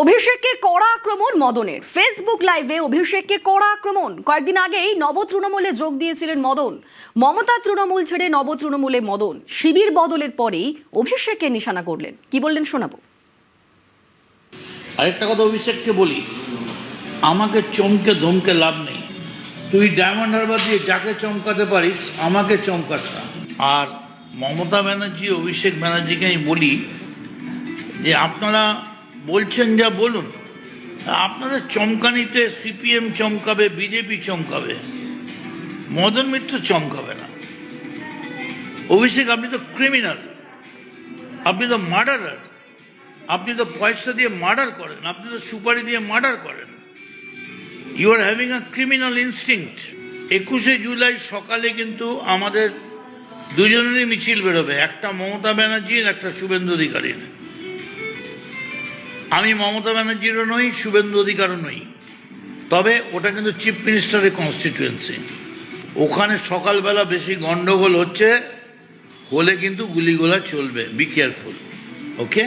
অভিষেককে কড়া আক্রমণ মদনের। ফেসবুক লাইভে অভিষেককে কড়া আক্রমণ। কয়েকদিন আগেই নব তৃণমূলে যোগ দিয়েছিলেন মদন। মমতা তৃণমূল ছেড়ে নব তৃণমূলে মদন। শিবির বদলের পরেই অভিষেককে নিশানা করলেন। কি বললেন শোনাবো। আরেকটা কথা অভিষেককে বলি, আমাকে চমকে ধমকে লাভ নেই। তুই ডায়মন্ড হারবার দিয়ে যাকে চমকাতে পারিস আমাকে চমকাস না। আর মমতা ব্যানার্জি, অভিষেক ব্যানার্জিকে আমি বলি যে আপনারা বলছেন যা বলুন, আপনাদের চমকানিতে সিপিএম চমকাবে, বিজেপি চমকাবে, মদন মিত্র চমকাবে না। অভিষেক, আপনি তো ক্রিমিনাল, আপনি তো মার্ডারার, আপনি তো পয়সা দিয়ে মার্ডার করেন, আপনি তো সুপারি দিয়ে মার্ডার করেন। You are having a criminal instinct. 21শে জুলাই সকালে কিন্তু আমাদের দুজনেরই মিছিল বেরোবে, একটা মমতা ব্যানার্জির, একটা শুভেন্দু অধিকারীর। আমি মমতা ব্যানার্জিরও নই, শুভেন্দু অধিকারও নই, তবে ওটা কিন্তু চিফ মিনিস্টারের কনস্টিটিউয়েন্সি। ওখানে সকালবেলা বেশি গন্ডগোল হচ্ছে, হলে কিন্তু গুলিগোলা চলবে। Be careful, okay.